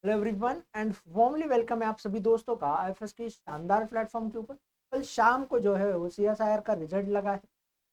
Hello everyone and warmly welcome है आप सभी दोस्तों का आईएफएस के शानदार प्लेटफॉर्म के ऊपर। कल शाम को जो है वो सीएसआईआर का रिजल्ट लगा है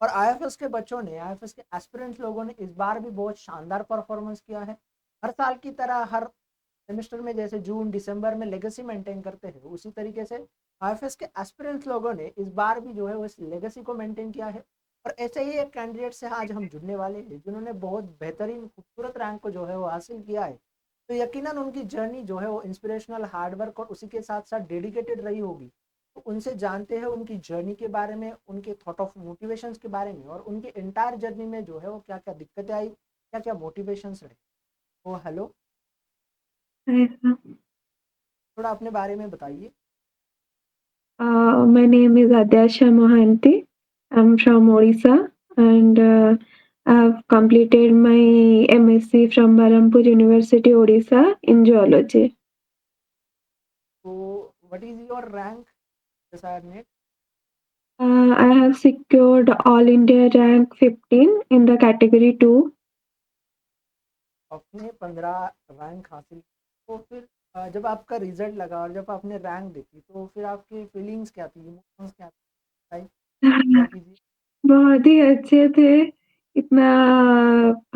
और आईएफएस के बच्चों ने आईएफएस के एस्पिरेंट्स लोगों ने इस बार भी बहुत शानदार परफॉर्मेंस किया है। हर साल की तरह हर सेमेस्टर में जैसे जून दिसंबर में लेगेसी मेंटेन करते हैं उसी तरीके से आईएफएस के एस्पिरेंट्स लोगों ने इस बार भी जो है वो इस लेगेसी को मेंटेन किया है। और ऐसे ही एक कैंडिडेट से आज हम जुड़ने वाले हैं जिन्होंने बहुत बेहतरीन खूबसूरत रैंक को जो है वो हासिल किया है। तो यकीनन उनकी जर्नी जो है वो इंस्पिरेशनल हार्डवर्क और उसी के साथ साथ डेडिकेटेड रही होगी। तो उनसे जानते हैं उनकी जर्नी के बारे में, उनके थॉट ऑफ मोटिवेशंस के बारे में और उनकी एंटायर जर्नी में जो है वो क्या क्या दिक्कतें आई, क्या क्या मोटिवेशंस रहे। तो हेलो, ऐसा थोड़ा अपने बारे में बताइए। My name is Adyasha Mohanty. I'm from Odisha and I've completed my MSc from Berhampur University, Odisha in geology. तो what is your rank decide net? I have secured All India rank 15 in the category 2. आपने 15 rank हासिल की। तो फिर जब आपका result लगा और जब आपने रैंक देखी तो फिर आपकी फीलिंग्स क्या थी, इमोशंस क्या थी, शेयर कीजिए। बहुत ही अच्छे थे। इतना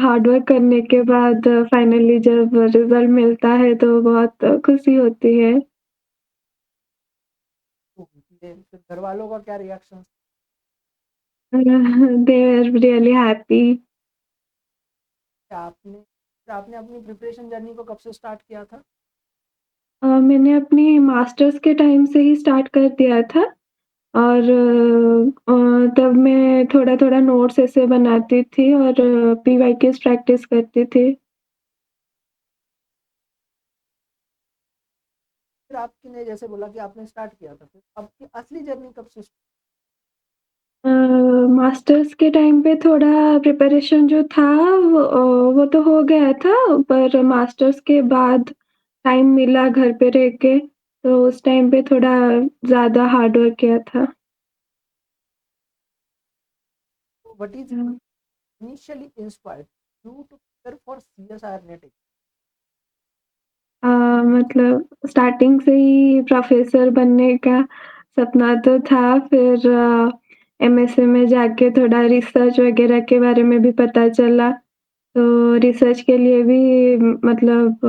हार्ड वर्क करने के बाद फाइनली जब रिजल्ट मिलता है तो बहुत खुशी होती है। फिर घर वालों का क्या reaction? They were really happy. आपने अपनी प्रिपरेशन जर्नी को कब से स्टार्ट किया था? मैंने अपनी मास्टर्स के टाइम से ही स्टार्ट कर दिया था और तब मैं थोड़ा-थोड़ा नोट्स ऐसे बनाती थी और पीवाईक्यूज़ प्रैक्टिस करती थी। फिर आपने जैसे बोला कि आपने स्टार्ट किया था, फिर आपकी असली जर्नी कब से अ, मास्टर्स के टाइम पे थोड़ा प्रिपरेशन जो था वो तो हो गया था, पर मास्टर्स के बाद टाइम मिला घर पे रह के, तो उस टाइम पे थोड़ा ज़्यादा हार्ड वर्क किया था। व्हाट इज हुँ। Initially inspired you to prepare for CSIR NET? मतलब स्टार्टिंग से ही प्रोफ़ेसर बनने का सपना तो था, फिर एमएससी में जाके थोड़ा रिसर्च वग़ैरह के बारे में भी पता चला, तो रिसर्च के लिए भी मतलब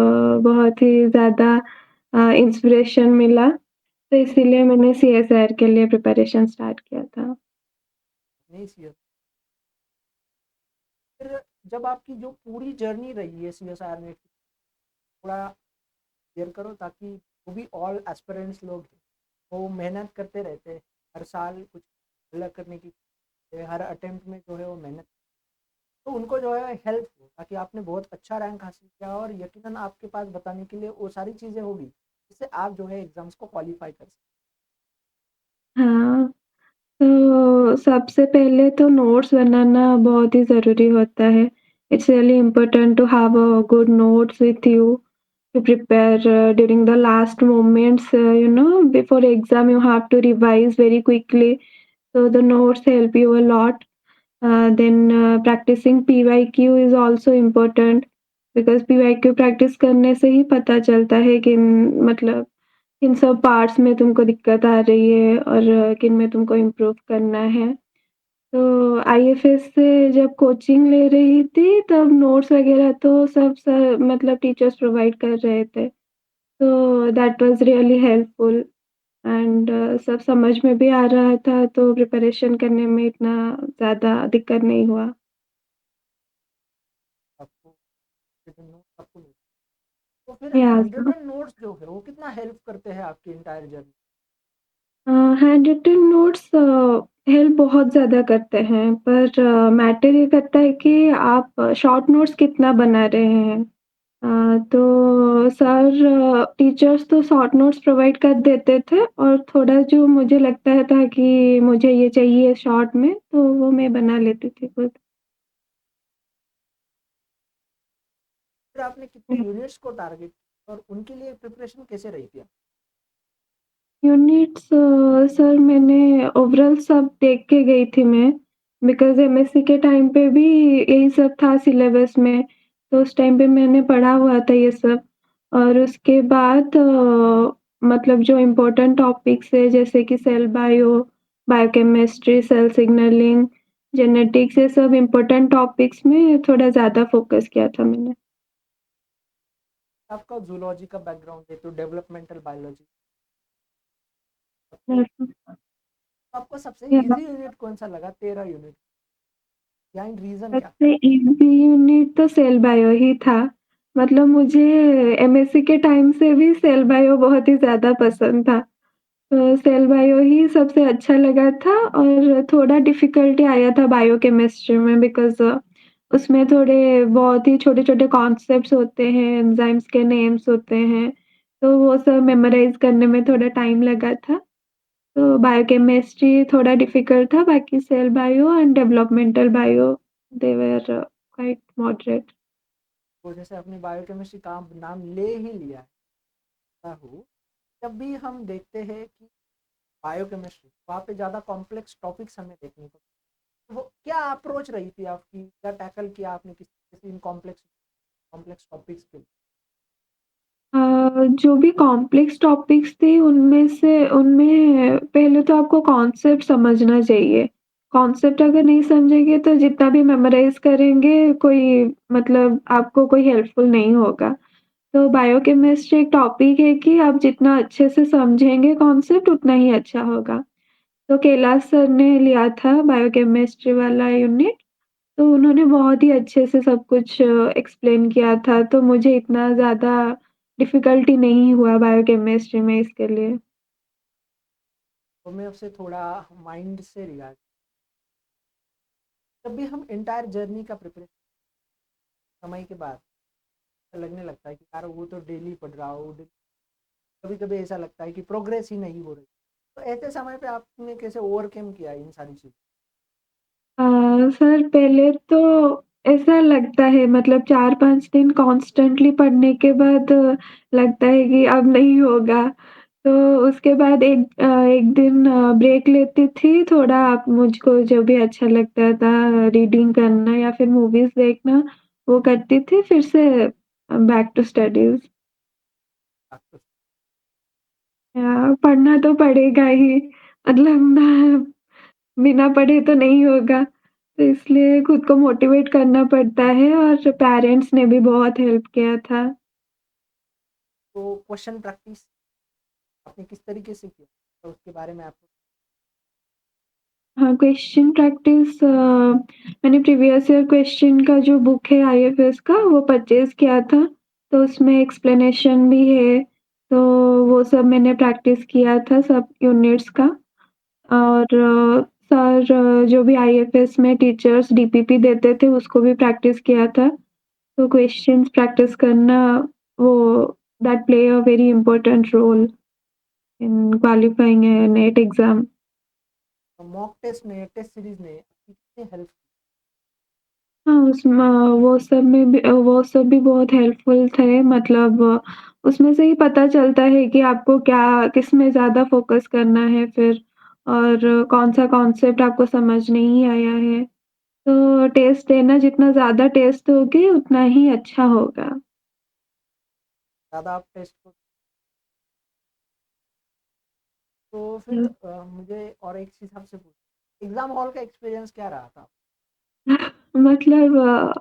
बहुत ही ज़्यादा इंस्पिरेशन मिला, तो इसीलिए मैंने सीएसआईआर के लिए प्रिपरेशन स्टार्ट किया था। नहीं सीएस, फिर जब आपकी जो पूरी जर्नी रही है सीएसआईआर नेट की, थोड़ा शेयर करो ताकि वो भी ऑल एस्पिरेंट्स लोग हैं, वो मेहनत करते रहते हैं हर साल कुछ अलग करने की, हर अटेम्प्ट में जो है वो मेहनत, तो उनको जो है हेल्प हो ताकि आपने बहुत अच्छा रैंक हासिल किया और यकीनन आपके पास बताने के लिए वो सारी चीज़ें होगी जिससे आप जो है एग्जाम्स को क्वालिफाई कर सकते हाँ। तो सबसे पहले तो नोट्स बनाना बहुत ही ज़रूरी होता है। It's really important to have a good notes with you to prepare during the last moments, before exam you have to revise very quickly. So the notes help you a lot. Then practicing PYQ is also important because PYQ practice करने से ही पता चलता है कि मतलब किन सब parts में तुमको दिक्कत आ रही है और किन में तुमको इम्प्रूव करना है। तो आईएफएस से जब कोचिंग ले रही थी तब नोट्स वगैरह तो सब सर मतलब टीचर्स प्रोवाइड कर रहे थे। तो that was really helpful and सब समझ में भी आ रहा था तो प्रिपरेशन करने में इतना ज़्यादा दिक्कत नहीं हुआ। हैं आपको, लेकिन नोट्स आपको मिलते हैं। तो फिर या हैंड सो रिटन नोट्स जो है वो कितना हेल्प करते हैं आपकी entire journey? Hand written notes help बहुत ज़्यादा करते हैं पर मैटर ये करता है कि आप शॉर्ट नोट्स कितना बना रहे हैं। तो सर टीचर्स तो शॉर्ट नोट्स प्रोवाइड कर देते थे और थोड़ा जो मुझे लगता था कि मुझे ये चाहिए शॉर्ट में, तो वो मैं बना लेती थी खुद। फिर आपने कितने यूनिट्स को टारगेट और उनके लिए प्रिपरेशन कैसे रही थी? यूनिट्स सर मैंने ओवरॉल सब देख के गई थी मैं, बिकॉज़ एमएससी के टाइम पे भी यही सब था सिलेबस में, तो उस टाइम पे मैंने पढ़ा हुआ था ये सब और उसके बाद मतलब जो इम्पोर्टेंट टॉपिक्स है जैसे कि cell bio, biochemistry, cell signalling, genetics ये सब इम्पोर्टेंट टॉपिक्स में थोड़ा ज़्यादा फ़ोकस किया था मैंने। आपका ज़ूलॉजी का बैकग्राउंड है तो डेवलपमेंटल बायोलॉजी आपको हुँ, आपको सबसे या ईज़ी यूनिट कौन-सा लगा 13 यूनिट? बिहाइंड रीज़न क्या? सबसे ईज़ी यूनिट तो सेल बायो ही था। मतलब मुझे एमएससी के टाइम से भी सेल बायो बहुत ही ज़्यादा पसंद था। सेल बायो ही सबसे अच्छा लगा था और थोड़ा डिफ़िकल्टी आया था बायोकेमिस्ट्री में बिकॉज़ उसमें थोड़े बहुत ही छोटे-छोटे कॉन्सेप्ट्स होते हैं, एंजाइम्स के नेम्स होते हैं, तो वो सब मेमोराइज़ करने में थोड़ा टाइम लगा था। तो बायोकेमिस्ट्री थोड़ा डिफ़िकल्ट था, बाकी cell bio and developmental bio they were quite moderate. तो जैसे आपने बायोकेमिस्ट्री का नाम ले ही लिया है, हूँ, जब भी हम देखते हैं कि बायोकेमिस्ट्री वहाँ पे ज़्यादा कॉम्प्लेक्स टॉपिक्स हमें देखने को, वो क्या अप्रोच रही थी आपकी, क्या टैकल किया आपने किसी इन कॉम्प्लेक्स कॉम्प्लेक्स टॉपिक्स के लिए? जो भी कॉम्प्लेक्स टॉपिक्स थे उनमें पहले तो आपको कॉन्सेप्ट समझना चाहिए। कॉन्सेप्ट अगर नहीं समझेंगे तो जितना भी मेमोराइज़ करेंगे कोई मतलब आपको कोई हेल्पफुल नहीं होगा। तो बायोकेमिस्ट्री एक टॉपिक है कि आप जितना अच्छे से समझेंगे कॉन्सेप्ट उतना ही अच्छा होगा। तो कैलाश सर ने लिया था बायोकेमिस्ट्री वाला यूनिट, तो उन्होंने बहुत ही अच्छे से सब कुछ एक्सप्लेन किया था, तो मुझे इतना ज़्यादा डिफ़िकल्टी नहीं हुआ बायोकेमिस्ट्री में इसके लिए। तो मैं आपसे थोड़ा माइंड से रिगार्ड, जब भी हम एंटायर जर्नी का प्रिपरेशन समय के बाद लगने लगता है कि यार वो तो डेली पढ़ रहा हो, कभी कभी ऐसा लगता है कि प्रोग्रेस ही नहीं हो रही, तो ऐसे समय पे आपने कैसे ओवरकम किया इन सारी चीज़? अ, सर पहले तो ऐसा लगता है मतलब 4-5 दिन कॉन्स्टेंटली पढ़ने के बाद लगता है कि अब नहीं होगा। तो उसके बाद एक दिन ब्रेक लेती थी, थोड़ा आप मुझको जो भी अच्छा लगता था रीडिंग करना या फिर मूवीज़ देखना, वो करती थी फिर से बैक टू स्टडीज़। आपको पढ़ना तो पड़ेगा ही, मतलब ना बिना पढ़े तो नहीं होगा, तो इसलिए खुद को मोटिवेट करना पड़ता है और पेरेंट्स ने भी बहुत हेल्प किया था। तो क्वेश्चन प्रैक्टिस आपने किस तरीके से किया, तो उसके बारे में आपको? हाँ, क्वेश्चन प्रैक्टिस मैंने प्रीवियस ईयर क्वेश्चन का जो बुक है आईएफएस का वो परचेज़ किया था, तो उसमें एक्सप्लेनेशन भी है, तो वो सब मैंने प्रैक्टिस किया था सब यूनिट्स का और सर जो भी आईएफएस में टीचर्स डीपीपी देते थे उसको भी प्रैक्टिस किया था। तो क्वेश्चंस प्रैक्टिस करना वो that play a very important role in qualifying a NET exam. Mock test ने टेस्ट सीरीज ने आपकी कितनी हेल्प? हाँ, वो सब भी बहुत हेल्पफुल थे मतलब उसमें से ही पता चलता है कि आपको क्या किसमें ज़्यादा फ़ोकस करना है फिर और कौन-सा कॉन्सेप्ट आपको समझ नहीं आया है। तो टेस्ट देना जितना ज़्यादा टेस्ट दोगे उतना ही अच्छा होगा। ज़्यादा आप टेस्ट को, तो फिर हुँ। मुझे और एक चीज़ आपसे पूछ, एग्जाम हॉल का एक्सपीरियंस क्या रहा था? मतलब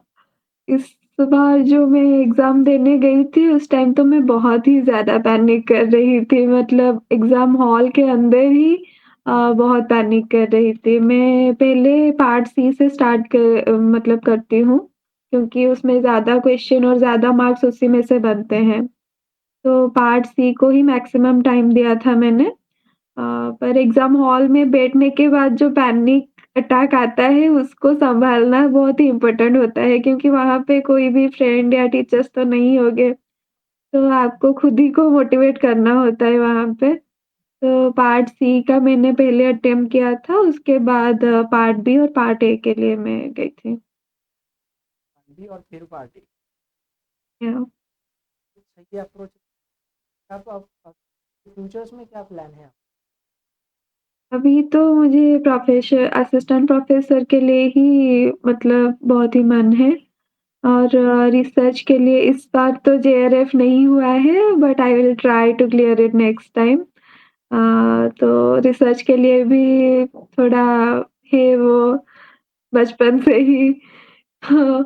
इस बार जो मैं एग्ज़ाम देने गई थी, उस टाइम तो मैं बहुत ही ज़्यादा पैनिक कर रही थी, मतलब एग्ज़ाम हॉल के अंदर ही बहुत पैनिक कर रही थी। मैं पहले पार्ट सी से मतलब करती हूँ, क्योंकि उसमें ज़्यादा क्वेश्चन और ज़्यादा मार्क्स उसी में से बनते हैं। तो पार्ट सी को ही मैक्सिमम टाइम दिया था मैंने। पर एग्ज़ाम हॉल में बैठने के बाद जो पैनिक अटैक आता है, उसको सँभालना बहुत ही इम्पोर्टेंट होता है क्योंकि वहाँ पे कोई भी फ्रेंड या टीचर्स तो नहीं होंगे, तो आपको खुद ही को मोटिवेट करना होता है वहाँ पे। तो पार्ट सी का मैंने पहले अटेम्प्ट किया था, उसके बाद पार्ट बी और पार्ट ए के लिए मैं गई थी। भी और फिर पार्टी, या सही अप्रोच। आप फ्यूचर्स में क्या प्लान है? अभी तो मुझे असिस्टेंट प्रोफ़ेसर के लिए ही मतलब बहुत ही मन है। और रिसर्च के लिए इस बार तो जेआरएफ नहीं हुआ है but I will try to clear it next time. तो रिसर्च के लिए भी थोड़ा है वो बचपन से ही हाँ,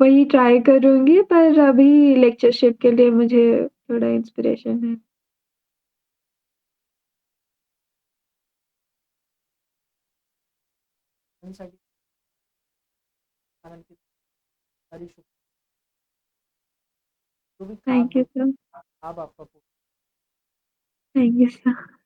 वही ट्राई करूँगी पर अभी लेक्चरशिप के लिए मुझे थोड़ा इंस्पिरेशन है। साठी कारण की सारी जो भी था थैंक यू सर। अब आपका थैंक यू सर।